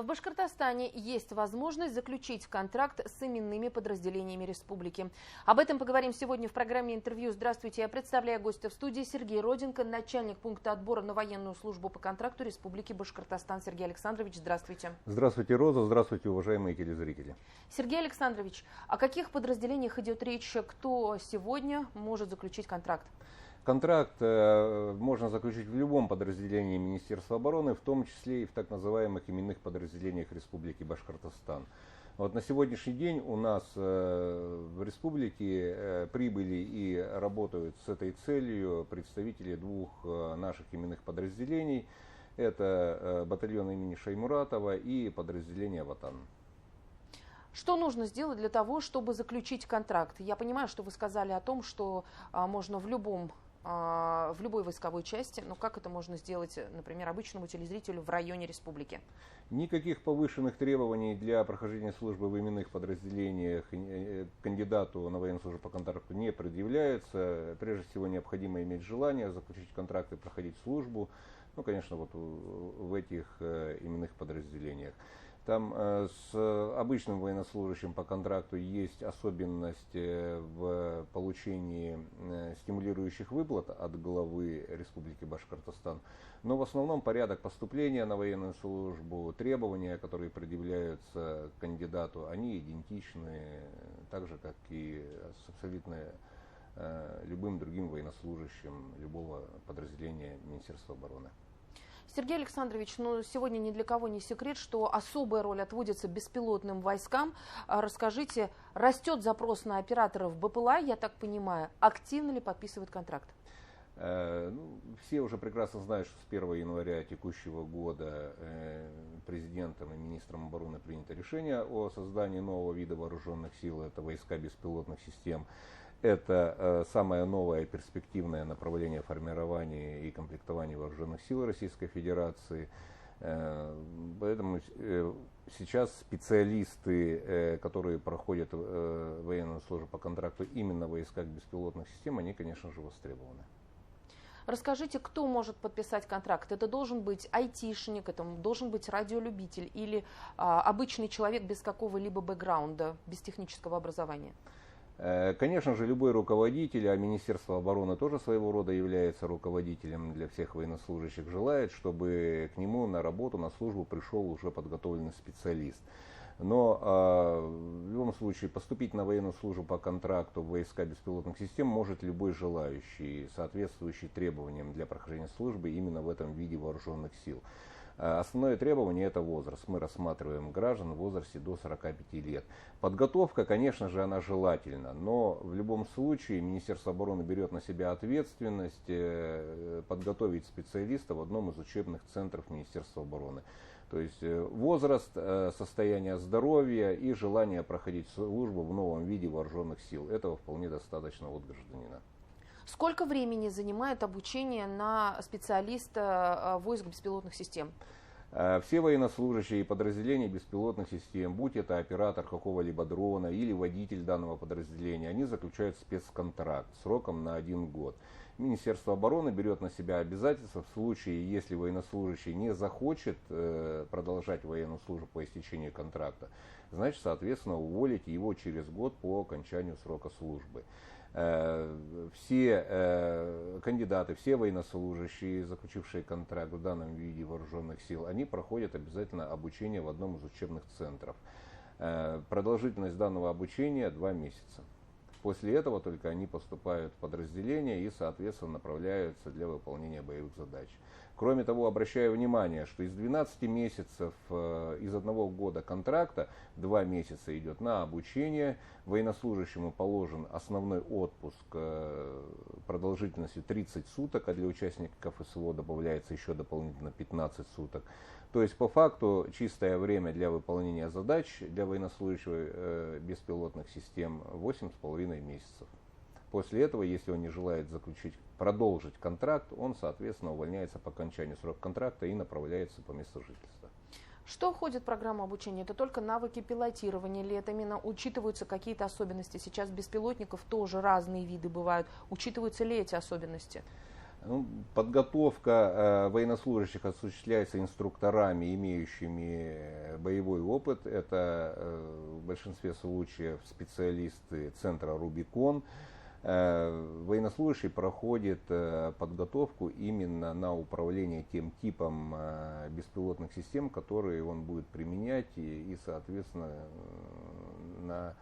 В Башкортостане есть возможность заключить контракт с именными подразделениями республики. Об этом поговорим сегодня в программе интервью. Здравствуйте, я представляю гостя в студии Сергей Роденко, начальник пункта отбора на военную службу по контракту Республики Башкортостан. Сергей Александрович, здравствуйте. Здравствуйте, Роза. Здравствуйте, уважаемые телезрители. Сергей Александрович, о каких подразделениях идет речь? Кто сегодня может заключить контракт? Контракт можно заключить в любом подразделении Министерства обороны, в том числе и в так называемых именных подразделениях Республики Башкортостан. Вот на сегодняшний день у нас в республике прибыли и работают с этой целью представители двух наших именных подразделений. Это батальон имени Шаймуратова и подразделение «Ватан». Что нужно сделать для того, чтобы заключить контракт? Я понимаю, что вы сказали о том, что можно в любой войсковой части, но как это можно сделать, например, обычному телезрителю в районе республики? Никаких повышенных требований для прохождения службы в именных подразделениях кандидату на военную службу по контракту не предъявляется. Прежде всего необходимо иметь желание заключить контракт и проходить службу, ну, конечно, вот в этих именных подразделениях. Там с обычным военнослужащим по контракту есть особенность в получении стимулирующих выплат от главы Республики Башкортостан. Но в основном порядок поступления на военную службу, требования, которые предъявляются кандидату, они идентичны, так же, как и с абсолютно любым другим военнослужащим любого подразделения Министерства обороны. Сергей Александрович, сегодня ни для кого не секрет, что особая роль отводится беспилотным войскам. Расскажите, растет запрос на операторов БПЛА, я так понимаю, активно ли подписывают контракт? Все уже прекрасно знают, что с 1 января текущего года президентом и министром обороны принято решение о создании нового вида вооруженных сил, это войска беспилотных систем. Это самое новое перспективное направление формирования и комплектования вооруженных сил Российской Федерации. Поэтому сейчас специалисты, которые проходят военную службу по контракту именно в войсках беспилотных систем, они, конечно же, востребованы. Расскажите, кто может подписать контракт? Это должен быть айтишник, это должен быть радиолюбитель или обычный человек без какого-либо бэкграунда, без технического образования? Конечно же, любой руководитель, а Министерство обороны тоже своего рода является руководителем для всех военнослужащих, желает, чтобы к нему на работу, на службу пришел уже подготовленный специалист. Но в любом случае поступить на военную службу по контракту в войска беспилотных систем может любой желающий, соответствующий требованиям для прохождения службы именно в этом виде вооруженных сил. Основное требование – это возраст. Мы рассматриваем граждан в возрасте до 45 лет. Подготовка, конечно же, она желательна, но в любом случае Министерство обороны берет на себя ответственность подготовить специалиста в одном из учебных центров Министерства обороны. То есть возраст, состояние здоровья и желание проходить службу в новом виде вооруженных сил. Этого вполне достаточно от гражданина. Сколько времени занимает обучение на специалиста войск беспилотных систем? Все военнослужащие и подразделения беспилотных систем, будь это оператор какого-либо дрона или водитель данного подразделения, они заключают спецконтракт сроком на 1 год. Министерство обороны берет на себя обязательства в случае, если военнослужащий не захочет продолжать военную службу по истечении контракта, значит, соответственно, уволить его через год по окончанию срока службы. Все кандидаты, все военнослужащие, заключившие контракт в данном виде вооруженных сил, они проходят обязательно обучение в одном из учебных центров. Продолжительность данного обучения 2 месяца. После этого только они поступают в подразделение и, соответственно, направляются для выполнения боевых задач. Кроме того, обращаю внимание, что из 12 месяцев, из 1 года контракта, 2 месяца идет на обучение. Военнослужащему положен основной отпуск продолжительностью 30 суток, а для участников СВО добавляется еще дополнительно 15 суток. То есть, по факту, чистое время для выполнения задач для военнослужащего беспилотных систем 8,5 месяцев. После этого, если он не желает продолжить контракт, он, соответственно, увольняется по окончанию срока контракта и направляется по месту жительства. Что входит в программу обучения? Это только навыки пилотирования или это именно учитываются какие-то особенности? Сейчас беспилотников тоже разные виды бывают. Учитываются ли эти особенности? Ну, подготовка военнослужащих осуществляется инструкторами, имеющими боевой опыт. Это в большинстве случаев специалисты центра «Рубикон». Военнослужащий проходит подготовку именно на управление тем типом беспилотных систем, которые он будет применять и соответственно,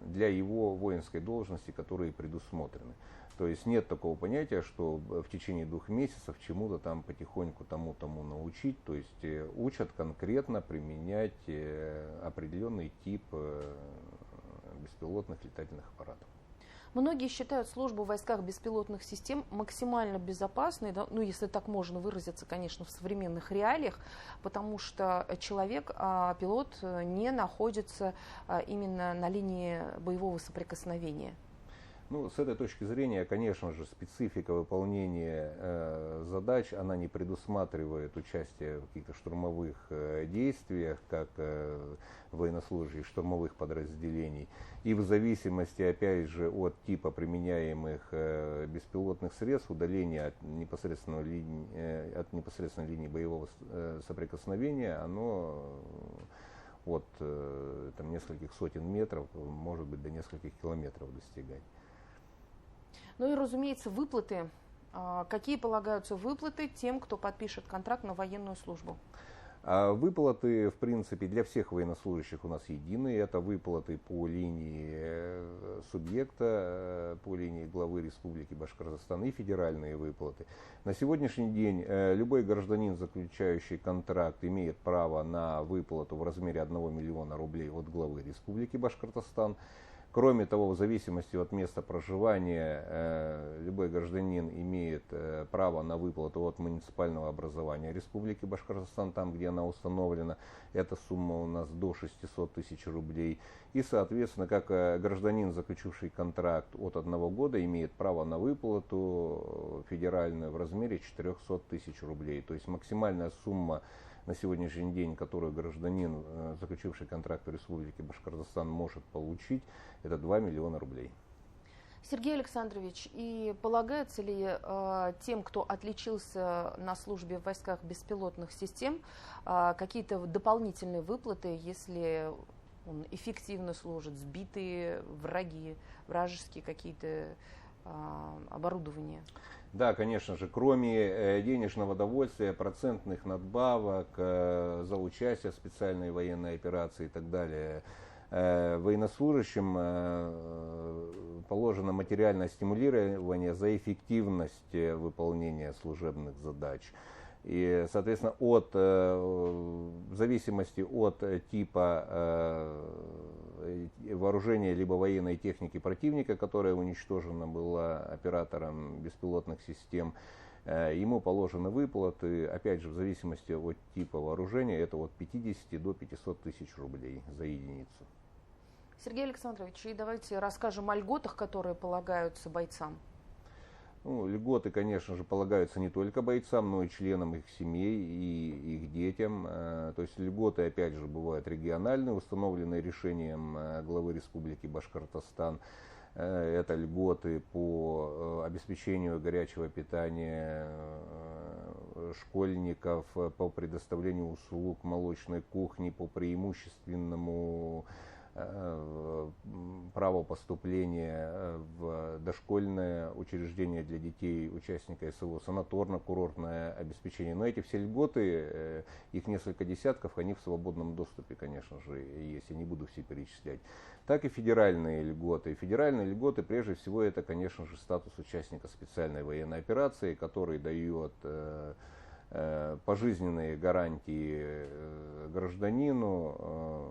для его воинской должности, которые предусмотрены. То есть нет такого понятия, что в течение 2 месяцев чему-то там потихоньку тому научить. То есть учат конкретно применять определенный тип беспилотных летательных аппаратов. Многие считают службу в войсках беспилотных систем максимально безопасной, да, ну если так можно выразиться, конечно, в современных реалиях, потому что человек, пилот не находится именно на линии боевого соприкосновения. Ну, с этой точки зрения, конечно же, специфика выполнения задач, она не предусматривает участие в каких-то штурмовых действиях, как военнослужащих штурмовых подразделений. И в зависимости, опять же, от типа применяемых беспилотных средств, удаление от непосредственной линии боевого соприкосновения, оно от там, нескольких сотен метров, может быть, до нескольких километров достигать. Ну и, разумеется, выплаты. Какие полагаются выплаты тем, кто подпишет контракт на военную службу? Выплаты, в принципе, для всех военнослужащих у нас единые. Это выплаты по линии субъекта, по линии главы Республики Башкортостан и федеральные выплаты. На сегодняшний день любой гражданин, заключающий контракт, имеет право на выплату в размере 1 миллиона рублей от главы Республики Башкортостан. Кроме того, в зависимости от места проживания, любой гражданин имеет право на выплату от муниципального образования Республики Башкортостан, там, где она установлена. Эта сумма у нас до 600 тысяч рублей. И, соответственно, как гражданин, заключивший контракт от 1 года, имеет право на выплату федеральную в размере 400 тысяч рублей. То есть максимальная сумма на сегодняшний день, которую гражданин, заключивший контракт в Республике Башкортостан, может получить, это 2 миллиона рублей. Сергей Александрович, и полагается ли тем, кто отличился на службе в войсках беспилотных систем, какие-то дополнительные выплаты, если он эффективно служит, сбитые враги, вражеские какие-то оборудования? Да, конечно же, кроме денежного довольствия, процентных надбавок за участие в специальной военной операции и так далее, военнослужащим положено материальное стимулирование за эффективность выполнения служебных задач. И, соответственно, в зависимости от типа вооружения либо военной техники противника, которая уничтожена была оператором беспилотных систем, ему положены выплаты, опять же, в зависимости от типа вооружения, это от 50 до 500 тысяч рублей за единицу. Сергей Александрович, и давайте расскажем о льготах, которые полагаются бойцам. Ну, льготы, конечно же, полагаются не только бойцам, но и членам их семей и их детям. То есть льготы, опять же, бывают региональные, установленные решением главы Республики Башкортостан. Это льготы по обеспечению горячего питания школьников, по предоставлению услуг молочной кухни, по преимущественному право поступления в дошкольное учреждение для детей участника СВО, санаторно-курортное обеспечение. Но эти все льготы, их несколько десятков, они в свободном доступе, конечно же, есть, я не буду все перечислять. Так и федеральные льготы. Федеральные льготы, прежде всего, это, конечно же, статус участника специальной военной операции, который дает пожизненные гарантии гражданину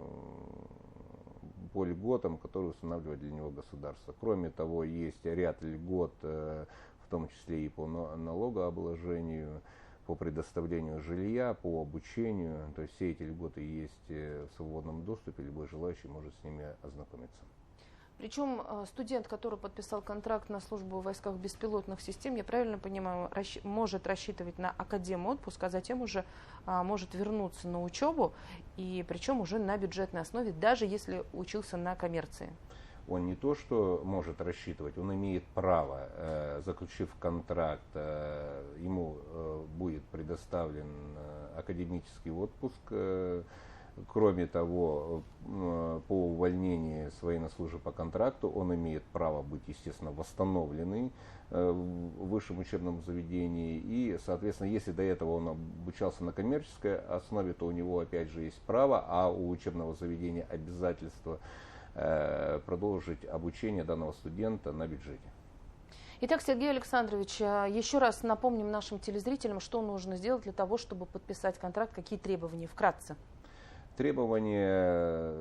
по льготам, которые устанавливает для него государство. Кроме того, есть ряд льгот, в том числе и по налогообложению, по предоставлению жилья, по обучению. То есть все эти льготы есть в свободном доступе, любой желающий может с ними ознакомиться. Причем студент, который подписал контракт на службу в войсках беспилотных систем, я правильно понимаю, может рассчитывать на академ-отпуск, а затем уже может вернуться на учебу, и причем уже на бюджетной основе, даже если учился на коммерции. он не то что может рассчитывать, он имеет право, заключив контракт, ему будет предоставлен академический отпуск. Кроме того, по увольнении с военнослужащего по контракту он имеет право быть, естественно, восстановленный в высшем учебном заведении. И, соответственно, если до этого он обучался на коммерческой основе, то у него опять же есть право, а у учебного заведения обязательство продолжить обучение данного студента на бюджете. Итак, Сергей Александрович, еще раз напомним нашим телезрителям, что нужно сделать для того, чтобы подписать контракт, какие требования, вкратце. Требования: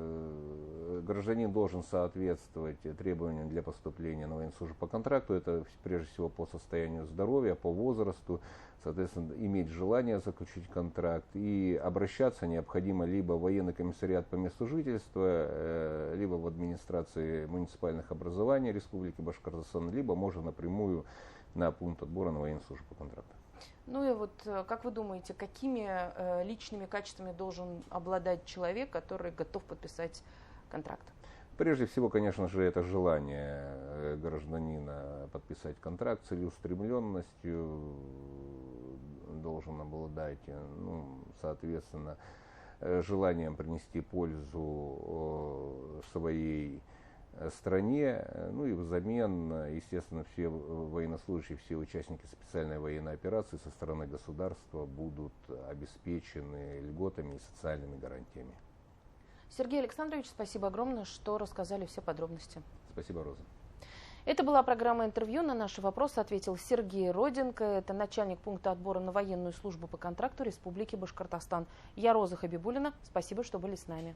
гражданин должен соответствовать требованиям для поступления на военную службу по контракту. Это прежде всего по состоянию здоровья, по возрасту, соответственно, иметь желание заключить контракт. И обращаться необходимо либо в военный комиссариат по месту жительства, либо в администрации муниципальных образований Республики Башкортостан, либо можно напрямую на пункт отбора на военную службу по контракту. Ну и вот, как вы думаете, какими личными качествами должен обладать человек, который готов подписать контракт? Прежде всего, конечно же, это желание гражданина подписать контракт, целеустремленностью должен обладать, соответственно, желанием принести пользу своей стране, и взамен, естественно, все военнослужащие, все участники специальной военной операции со стороны государства будут обеспечены льготами и социальными гарантиями. Сергей Александрович, спасибо огромное, что рассказали все подробности. Спасибо, Роза. Это была программа интервью. На наши вопросы ответил Сергей Роденко. Это начальник пункта отбора на военную службу по контракту Республики Башкортостан. Я Роза Хабибуллина. Спасибо, что были с нами.